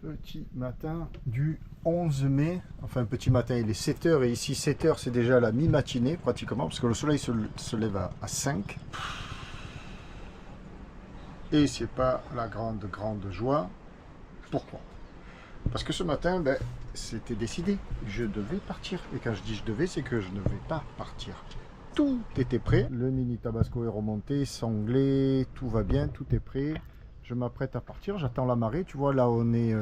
Petit matin du 11 mai, enfin petit matin, il est 7h et ici 7h c'est déjà la mi-matinée pratiquement parce que le soleil se lève à 5 et c'est pas la grande joie. Pourquoi? Parce que ce matin, c'était décidé, je devais partir et quand je dis je devais, c'est que je ne vais pas partir. Tout était prêt, le mini Tabasco est remonté, sanglé, tout va bien, tout est prêt. Je m'apprête à partir, j'attends la marée. Tu vois, là, on est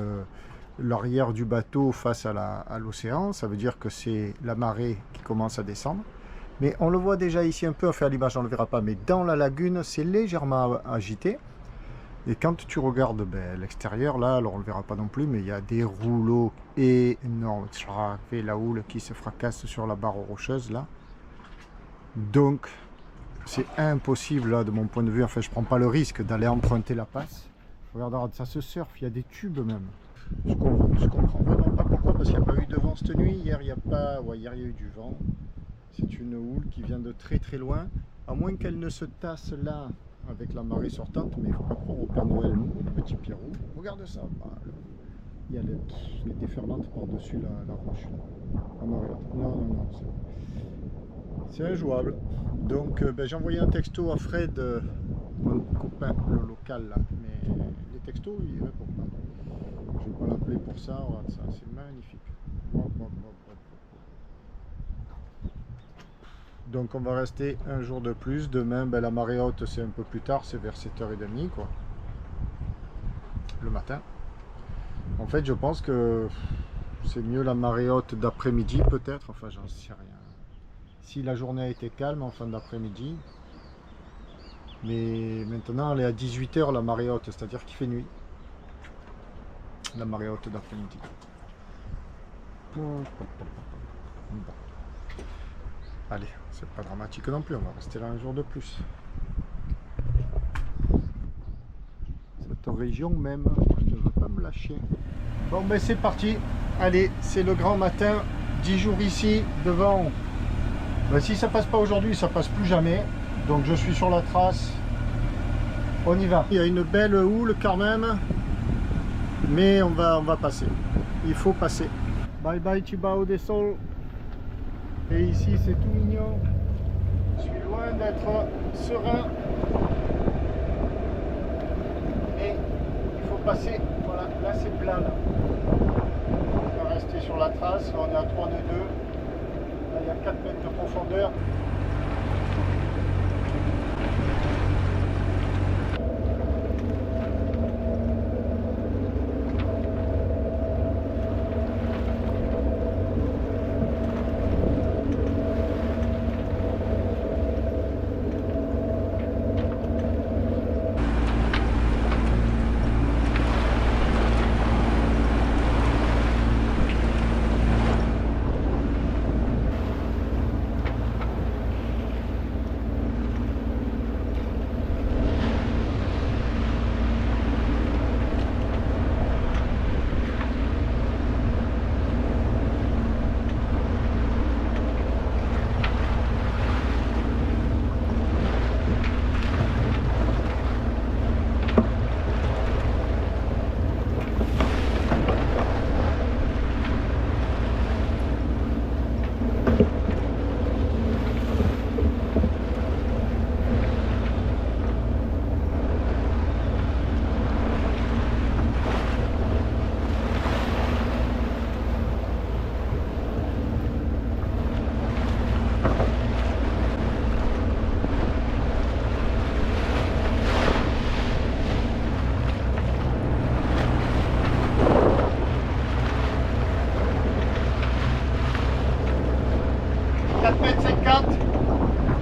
l'arrière du bateau face à l'océan. Ça veut dire que c'est la marée qui commence à descendre. Mais on le voit déjà ici un peu, enfin à l'image, on ne le verra pas. Mais dans la lagune, c'est légèrement agité. Et quand tu regardes l'extérieur, là, alors on ne le verra pas non plus, mais il y a des rouleaux énormes. Et la houle qui se fracasse sur la barre rocheuse, là. Donc, c'est impossible là de mon point de vue, enfin je prends pas le risque d'aller emprunter la passe. Regarde, ça se surfe, il y a des tubes même. Je comprends vraiment pas pourquoi, parce qu'il n'y a pas eu de vent cette nuit. Hier il y a pas, ouais, hier il y a eu du vent. C'est une houle qui vient de très loin, à moins qu'elle ne se tasse là avec la marée sortante, mais il ne faut pas croire au Père Noël, le petit Pierrot. Regarde ça, il y a les déferlantes par-dessus la roche. La marée. Non, c'est injouable. Donc j'ai envoyé un texto à Fred, mon copain, le local là, mais les textos il répond pas. Je vais pas l'appeler pour ça, regarde ça, c'est magnifique. Donc on va rester un jour de plus. Demain la marée haute c'est un peu plus tard, c'est vers 7h30 quoi. Le matin. En fait je pense que c'est mieux la marée haute d'après-midi peut-être, enfin j'en sais rien. Si la journée a été calme en fin d'après-midi, mais maintenant elle est à 18h la marée haute, c'est-à-dire qu'il fait nuit. La marée haute d'après-midi. Bon. Allez, c'est pas dramatique non plus, on va rester là un jour de plus. Cette région même, elle ne veut pas me lâcher. Bon ben c'est parti, allez, c'est le grand matin, 10 jours ici, devant. Si ça passe pas aujourd'hui, ça passe plus jamais. Donc je suis sur la trace. On y va. Il y a une belle houle quand même. Mais on va passer. Il faut passer. Bye bye Chibao des Sols. Et ici c'est tout mignon. Je suis loin d'être serein. Et il faut passer. Voilà, là c'est plat. Là. On va rester sur la trace. Là on est à 3 nœuds 2. Là, il y a 4 mètres de profondeur.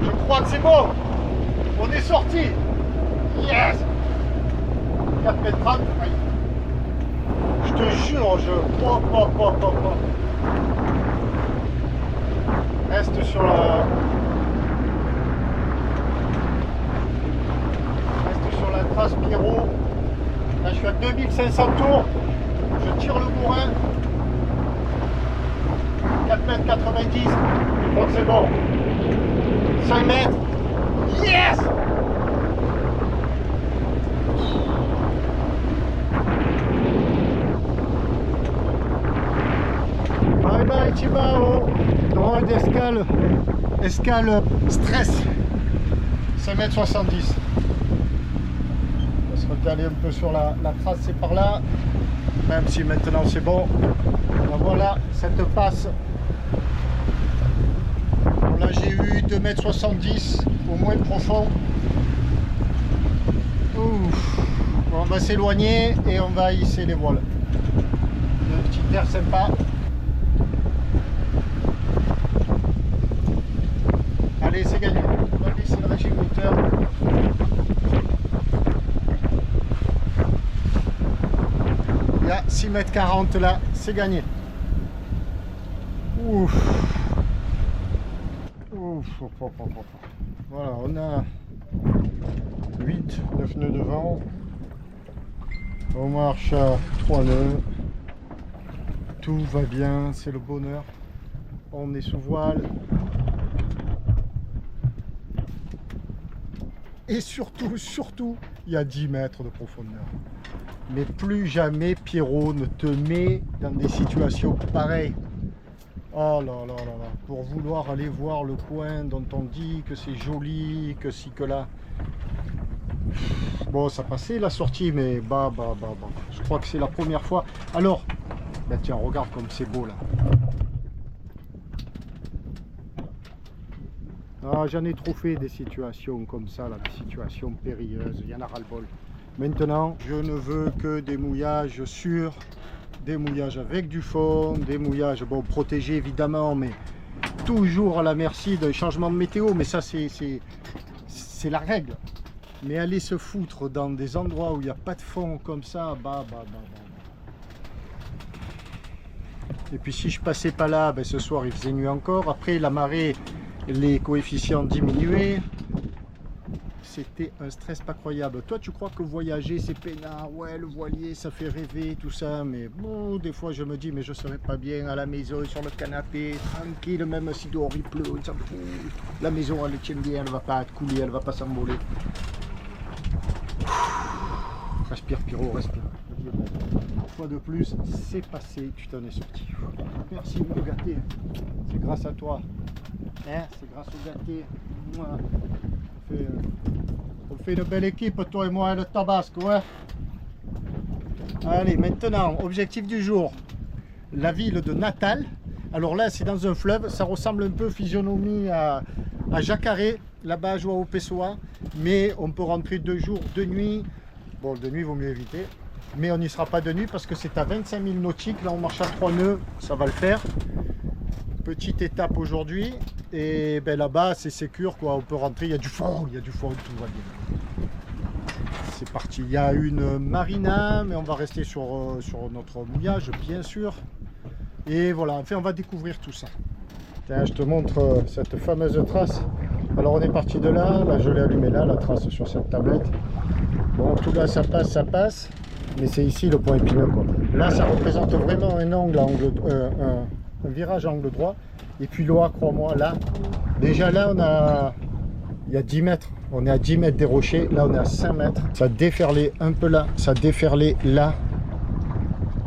Je crois que c'est bon. On est sorti. Yes. 4 mètres 30. Je te jure, Reste sur la... Reste sur la trace Pierrot. Là je suis à 2500 tours. Je tire le bourrin. 4 mètres 90. Je crois que c'est bon. 5 mètres. Yes! Chibao, droit d'escale, escale stress, 5,70 m. On va se recaler un peu sur la trace, c'est par là, même si maintenant c'est bon. Ben voilà, cette passe. Bon, là j'ai eu 2,70 m, au moins profond. Ouf. Bon, on va s'éloigner et on va hisser les voiles. Un petit air sympa. Allez, c'est gagné. On va baisser le régime moteur. Il y a 6,40 m là, c'est gagné. Ouf. Ouf. Voilà, on a 8, 9 nœuds de vent. On marche à 3 nœuds. Tout va bien, c'est le bonheur. On est sous voile. Et surtout, il y a 10 mètres de profondeur. Mais plus jamais Pierrot ne te met dans des situations pareilles. Oh là là là là. Pour vouloir aller voir le coin dont on dit que c'est joli, que ci, que là. Bon, ça passait la sortie, mais bah. Je crois que c'est la première fois. Alors, bah tiens, regarde comme c'est beau là. Ah, j'en ai trop fait des situations comme ça, là, des situations périlleuses, il y en a ras-le-bol. Maintenant, je ne veux que des mouillages sûrs, des mouillages avec du fond, des mouillages, bon, protégés évidemment, mais toujours à la merci d'un changement de météo, mais ça c'est la règle. Mais aller se foutre dans des endroits où il n'y a pas de fond comme ça, bah. Et puis si je passais pas là, ben, ce soir il faisait nuit encore, après la marée, les coefficients diminuaient, c'était un stress pas croyable. Toi tu crois que voyager c'est peinard, ouais le voilier ça fait rêver tout ça, mais bon des fois je me dis mais je serais pas bien à la maison sur le canapé, tranquille, même si dehors il pleut, on s'en fout. La maison elle tient bien, elle va pas te couler, elle va pas s'envoler. Respire Pierrot, respire. Une fois de plus, c'est passé, tu t'en es sorti. Merci de me gâter, c'est grâce à toi. Hein, c'est grâce au gâté. Voilà. On fait une belle équipe, toi et moi, le Tabasco, ouais. Allez, maintenant, objectif du jour. La ville de Natal. Alors là, c'est dans un fleuve, ça ressemble un peu physionomie à Jacaré, là-bas à João Pessoa, mais on peut rentrer 2 jours, 2 nuits. Bon, de nuit, il vaut mieux éviter. Mais on n'y sera pas de nuit parce que c'est à 25 000 nautiques. Là, on marche à 3 nœuds, ça va le faire. Petite étape aujourd'hui. Et ben, là-bas, c'est sécure, quoi. On peut rentrer, il y a du fond, tout va bien. C'est parti. Il y a une marina, mais on va rester sur notre mouillage, bien sûr. Et voilà, enfin, on va découvrir tout ça. Tiens, je te montre cette fameuse trace. Alors, on est parti de là. Là, je l'ai allumé là, la trace sur cette tablette. Bon, tout là, ça passe. Mais c'est ici le point épineux, quoi. Là, ça représente vraiment un angle, un virage à angle droit. Et puis là, crois-moi, là, déjà là, il y a 10 mètres. On est à 10 mètres des rochers. Là, on est à 5 mètres. Ça déferlait un peu là, ça déferlait là.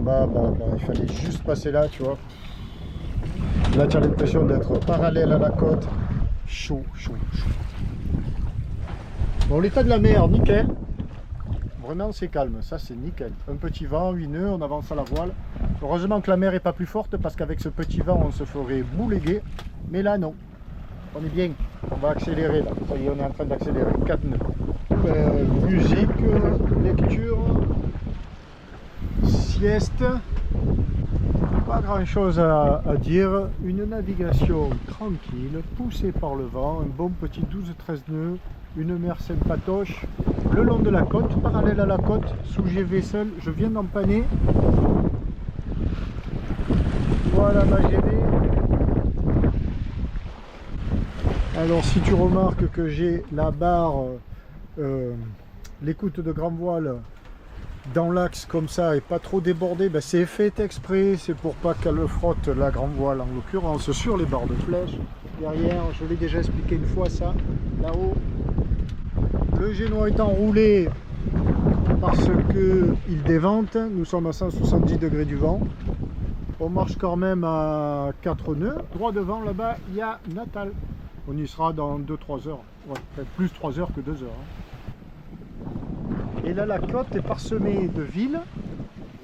Bah, il fallait juste passer là, tu vois. Là, tu as l'impression d'être parallèle à la côte. Chaud. Bon, l'état de la mer, nickel. Vraiment, c'est calme, ça c'est nickel. Un petit vent, 8 nœuds, on avance à la voile. Heureusement que la mer n'est pas plus forte parce qu'avec ce petit vent, on se ferait bouléguer. Mais là, non. On est bien. On va accélérer là. Ça y est, on est en train d'accélérer. 4 nœuds. Musique, lecture, sieste. Pas grand chose à dire. Une navigation tranquille, poussée par le vent. Un bon petit 12-13 nœuds. Une mer sympatoche. Le long de la côte, parallèle à la côte, sous GV seul, je viens d'empanner. Voilà ma GV. Alors si tu remarques que j'ai la barre, l'écoute de grand voile dans l'axe comme ça et pas trop débordée, ben c'est fait exprès, c'est pour pas qu'elle frotte la grand voile en l'occurrence sur les barres de flèche. Derrière, je l'ai déjà expliqué une fois ça, là-haut. Le génois est enroulé parce qu'il dévente, nous sommes à 170 degrés du vent. On marche quand même à 4 nœuds. Droit devant, là-bas, il y a Natal. On y sera dans 2-3 heures. Ouais, enfin, plus 3 heures que 2 heures. Et là, la côte est parsemée de villes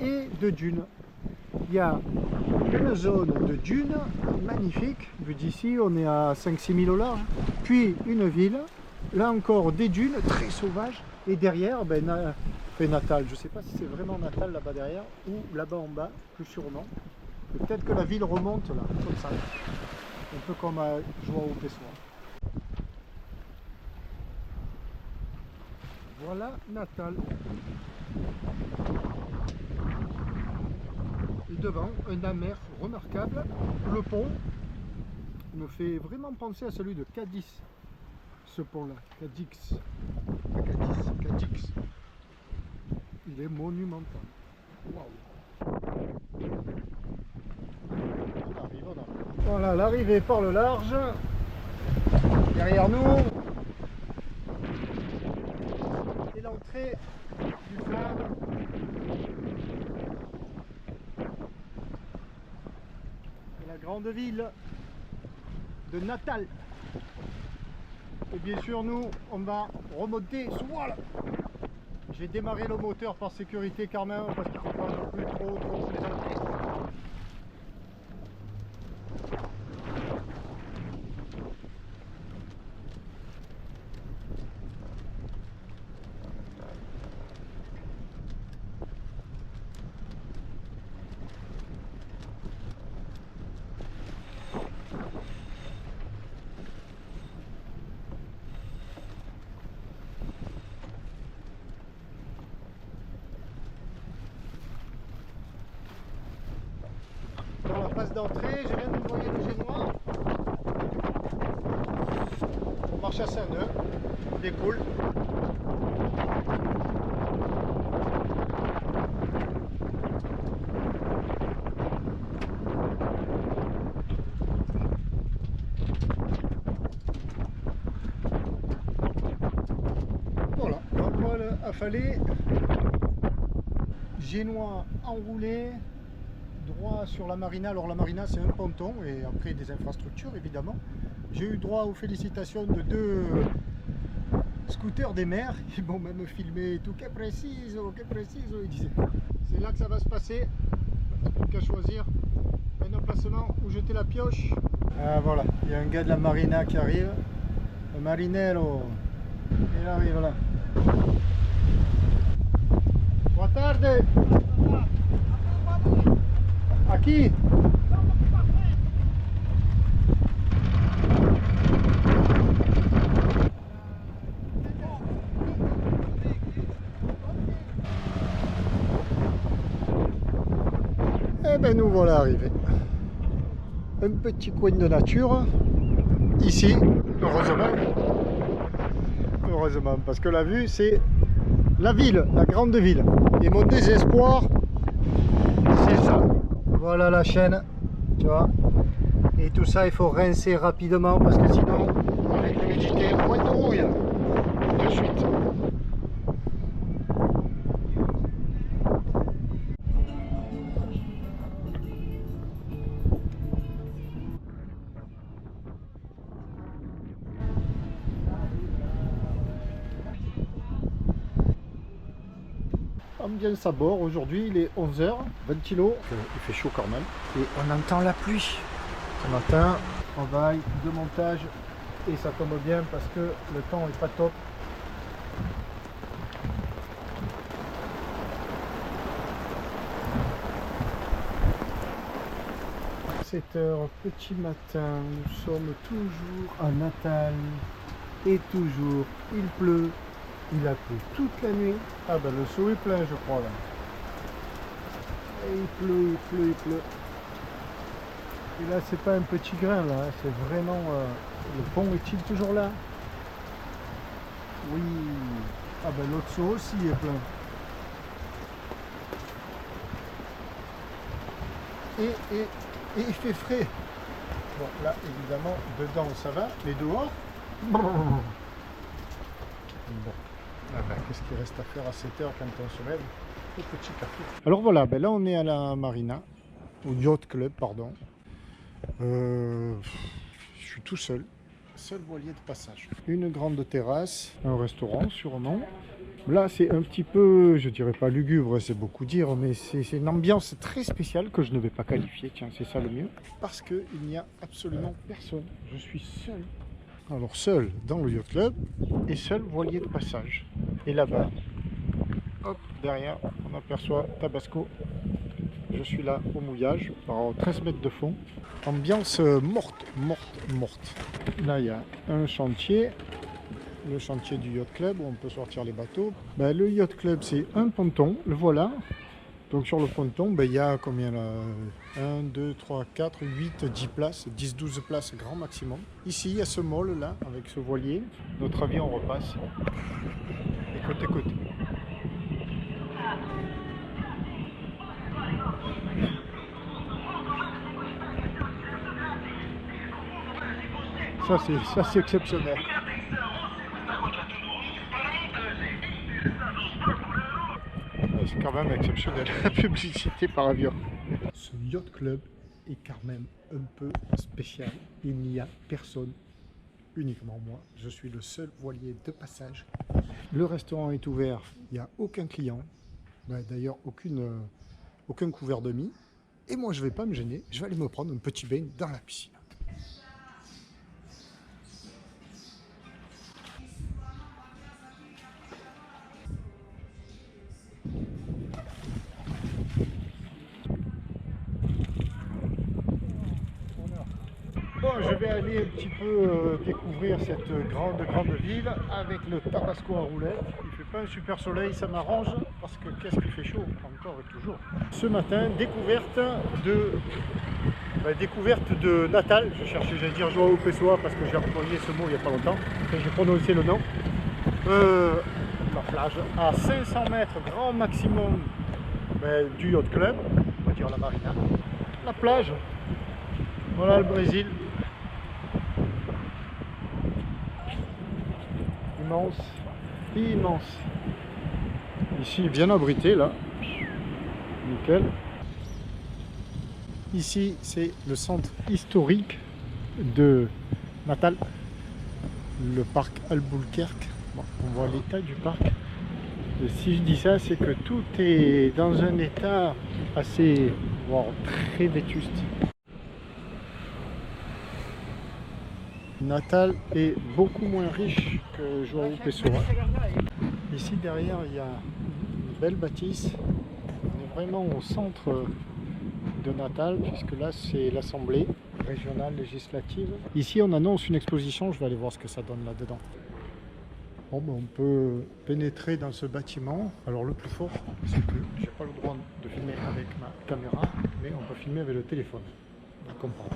et de dunes. Il y a une zone de dunes magnifique. Vu d'ici, on est à 5-6 000 au large. Puis une ville. Là encore, des dunes très sauvages. Et derrière, Natal. Je ne sais pas si c'est vraiment Natal là-bas derrière ou là-bas en bas, plus sûrement. Peut-être que la ville remonte là, comme ça. Un peu comme à Joao Pessoa. Voilà Natal. Et devant, un amer remarquable. Le pont me fait vraiment penser à celui de Cadix. Ce pont-là, Cadix. Cadix. Il est monumental. Waouh. On arrive. Voilà, l'arrivée par le large. Derrière nous. Et l'entrée du fleuve. Et la grande ville de Natal. Et bien sûr, nous, on va remonter sous voile. J'ai démarré le moteur par sécurité quand même, parce qu'il ne faut pas non plus trop plaisanter. Dans la phase d'entrée, je viens de noyer le Génois. On marche à 5 nœuds, on découle. Voilà, voile affalée, Génois enroulé. Droit sur la marina. Alors la marina c'est un ponton et après des infrastructures évidemment. J'ai eu droit aux félicitations de 2 scooters des mers qui m'ont même filmé et tout. Que preciso, ils disaient. C'est là que ça va se passer. Plus qu'à choisir un emplacement où jeter la pioche. Ah voilà, il y a un gars de la marina qui arrive. Le marinero. Il arrive là. Boa tarde. Aqui. Eh ben nous voilà arrivés. Un petit coin de nature. Ici, heureusement, parce que la vue c'est la ville, la grande ville. Et mon désespoir, c'est ça. Voilà la chaîne, tu vois. Et tout ça, il faut rincer rapidement parce que sinon, avec l'humidité, point de rouille de suite. Ambiance à bord, aujourd'hui il est 11 h, 20 kg, il fait chaud quand même. Et on entend la pluie. Ce matin, travail de montage et ça tombe bien parce que le temps est pas top. « 7 h, petit matin, nous sommes toujours à Natal et toujours il pleut. Il a plu toute la nuit. Ah ben le seau est plein je crois là. Et il pleut. Et là c'est pas un petit grain là, c'est vraiment... le pont est-il toujours là? Oui. Ah ben l'autre seau aussi est plein. Et il fait frais. Bon là évidemment dedans ça va, mais dehors... Bon. Ah ben, qu'est-ce qu'il reste à faire à 7 h quand on se lève? Au petit café. Alors voilà, ben là on est à la marina. au yacht club, pardon. Je suis tout seul, seul voilier de passage. Une grande terrasse, un restaurant sûrement. Là, c'est un petit peu, je dirais pas lugubre, c'est beaucoup dire, mais c'est une ambiance très spéciale que je ne vais pas qualifier, tiens, c'est ça le mieux. Parce qu'il n'y a absolument personne, je suis seul. Alors seul dans le yacht club et seul voilier de passage. Et là-bas, hop, derrière, on aperçoit Tabasco. Je suis là au mouillage, par 13 mètres de fond. Ambiance morte. Là, il y a un chantier. Le chantier du yacht club où on peut sortir les bateaux. Le yacht club, c'est un ponton, le voilà. Donc sur le ponton, il y a combien là 1, 2, 3, 4, 8, 10 places, 10, 12 places grand maximum. Ici, il y a ce môle là, avec ce voilier. Notre avion repasse. Et côté. Ça c'est exceptionnel. C'est quand même exceptionnel, la publicité par avion. Ce yacht club est quand même un peu spécial. Il n'y a personne, uniquement moi. Je suis le seul voilier de passage. Le restaurant est ouvert, il n'y a aucun client. D'ailleurs, aucun couvert de mie. Et moi, je ne vais pas me gêner. Je vais aller me prendre un petit bain dans la piscine. Bon, je vais aller un petit peu découvrir cette grande ville avec le Tabasco à roulettes. Il ne fait pas un super soleil, ça m'arrange parce que qu'est-ce qu'il fait chaud encore et toujours. Ce matin, découverte de Natal. Je cherchais, j'allais dire João Pessoa parce que j'ai employé ce mot il n'y a pas longtemps. J'ai prononcé le nom. La plage à 500 mètres grand maximum du yacht club, on va dire la marina. La plage, voilà le Brésil. Immense. Ici, bien abrité, là. Nickel. Ici, c'est le centre historique de Natal, le parc Albuquerque. Bon, on voit l'état du parc. Et si je dis ça, c'est que tout est dans un état assez, voire très vétuste. Natal est beaucoup moins riche que João Pessoa. Ici derrière, il y a une belle bâtisse. On est vraiment au centre de Natal, puisque là c'est l'Assemblée régionale législative. Ici on annonce une exposition, je vais aller voir ce que ça donne là-dedans. Bon, on peut pénétrer dans ce bâtiment. Alors le plus fort, c'est que j'ai pas le droit de filmer avec ma caméra, mais on peut filmer avec le téléphone. Vous comprenez.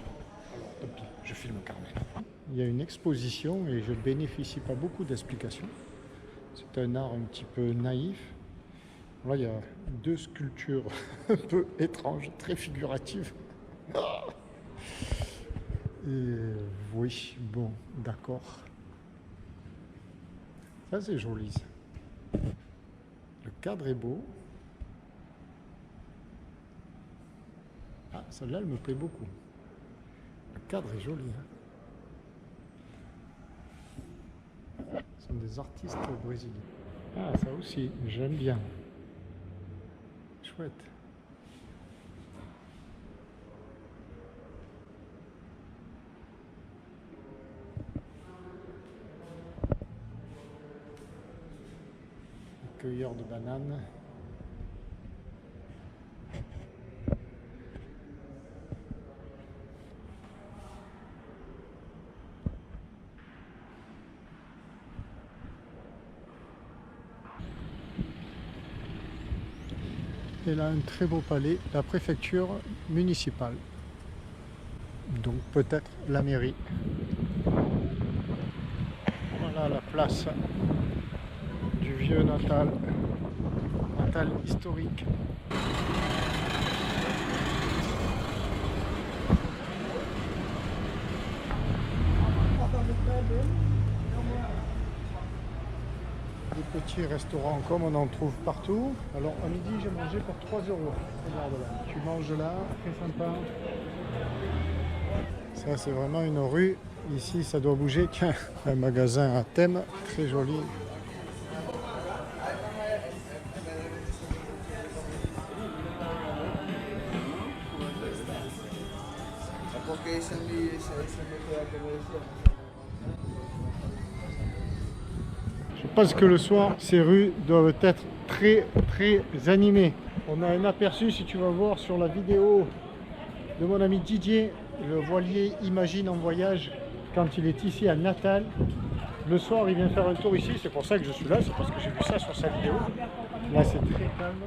Alors tant pis, je filme quand même. Il y a une exposition et je ne bénéficie pas beaucoup d'explications. C'est un art un petit peu naïf. Là, il y a deux sculptures un peu étranges, très figuratives. Et oui, bon, d'accord. Ça, c'est joli. Le cadre est beau. Ah, celle-là, elle me plaît beaucoup. Le cadre est joli. Ce sont des artistes brésiliens. Ah, ça aussi, j'aime bien. Chouette. Cueilleur de bananes. Et là, un très beau palais, la préfecture municipale. Donc peut-être la mairie. Voilà la place du vieux Natal. Natal historique. Des petits restaurants comme on en trouve partout. Alors à midi j'ai mangé pour 3 €. Regarde là, tu manges là, très sympa. Ça c'est vraiment une rue. Ici ça doit bouger. Tiens, un magasin à thème, très joli. Je pense que le soir, ces rues doivent être très animées. On a un aperçu, si tu vas voir sur la vidéo de mon ami Didier, le voilier Imagine en voyage, quand il est ici à Natal. Le soir, il vient faire un tour ici, c'est pour ça que je suis là, c'est parce que j'ai vu ça sur sa vidéo. Là, c'est très calme.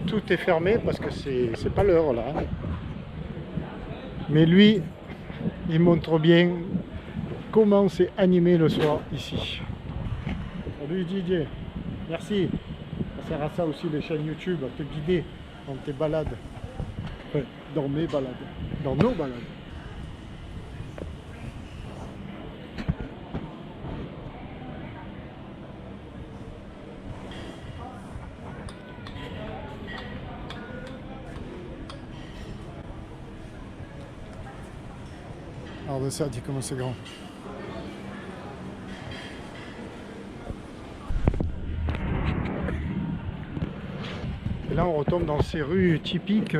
Tout est fermé parce que c'est pas l'heure là. Mais lui, il montre bien comment c'est animé le soir ici. Salut Didier, merci. Ça sert à ça aussi les chaînes YouTube, à te guider dans tes balades. Enfin, dans mes balades, dans nos balades. Alors de ça, dis comment c'est grand. Et là, on retombe dans ces rues typiques,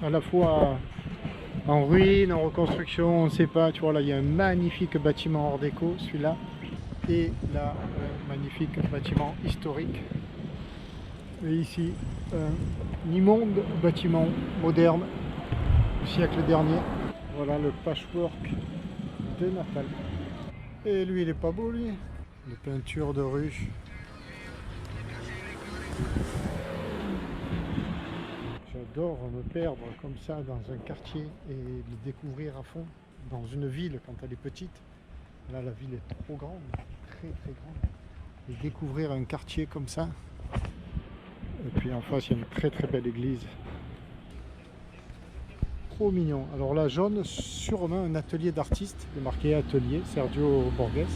à la fois en ruine, en reconstruction, on ne sait pas. Tu vois, là, il y a un magnifique bâtiment art déco, celui-là. Et là, un magnifique bâtiment historique. Et ici, un immonde bâtiment moderne du siècle dernier. Voilà le patchwork de Natal. Et lui, il est pas beau, lui. Les peintures de rue. J'adore me perdre comme ça dans un quartier et le découvrir à fond dans une ville quand elle est petite. Là, la ville est trop grande, très grande. Et découvrir un quartier comme ça. Et puis en face, il y a une très belle église. Trop mignon. Alors là, jaune, sûrement un atelier d'artiste. Il est marqué atelier, Sergio Borges.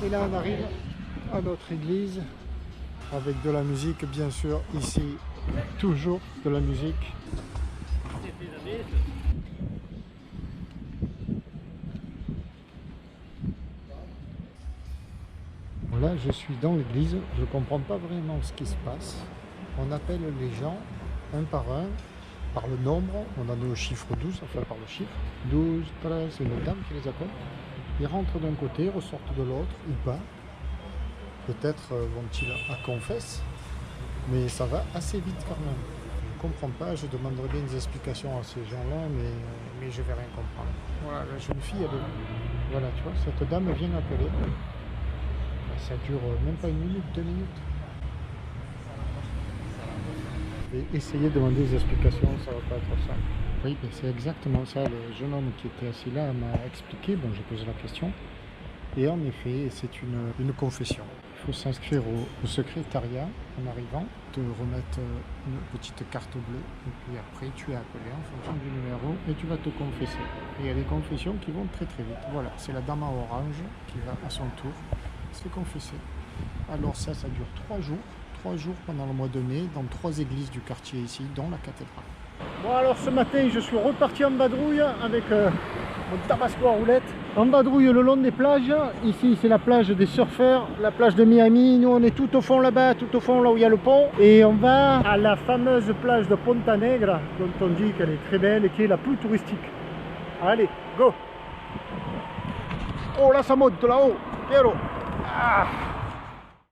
Et là, on arrive à notre église avec de la musique, bien sûr. Ici, toujours de la musique. Là, je suis dans l'église. Je ne comprends pas vraiment ce qui se passe. On appelle les gens un par un, par le nombre, on en est au chiffre 12, enfin par le chiffre, 12, 13, c'est une dame qui les appelle. Ils rentrent d'un côté, ressortent de l'autre, ou pas. Peut-être vont-ils à confesse, mais ça va assez vite quand même. Je ne comprends pas, je demanderai bien des explications à ces gens-là, mais je ne vais rien comprendre. Voilà, la jeune fille, elle est... Voilà, tu vois, cette dame vient appeler. Ça dure même pas 1 minute, 2 minutes. Et essayer de demander des explications, ça va pas être simple. Oui, c'est exactement ça. Le jeune homme qui était assis là m'a expliqué, bon, j'ai posé la question. Et en effet, c'est une confession. Il faut s'inscrire au secrétariat en arrivant, te remettre une petite carte bleue, et puis après tu es appelé en fonction du numéro et tu vas te confesser. Et il y a des confessions qui vont très vite. Voilà, c'est la dame à orange qui va à son tour se confesser. Alors ça dure 3 jours. 3 jours pendant le mois de mai dans 3 églises du quartier ici, dont la cathédrale. Bon alors ce matin je suis reparti en vadrouille avec mon tabasco à roulettes. En vadrouille le long des plages. Ici c'est la plage des surfeurs, la plage de Miami. Nous on est tout au fond là-bas, tout au fond là où il y a le pont. Et on va à la fameuse plage de Ponta Negra, dont on dit qu'elle est très belle et qui est la plus touristique. Allez, go! Oh là ça monte là-haut, Piero! Ah.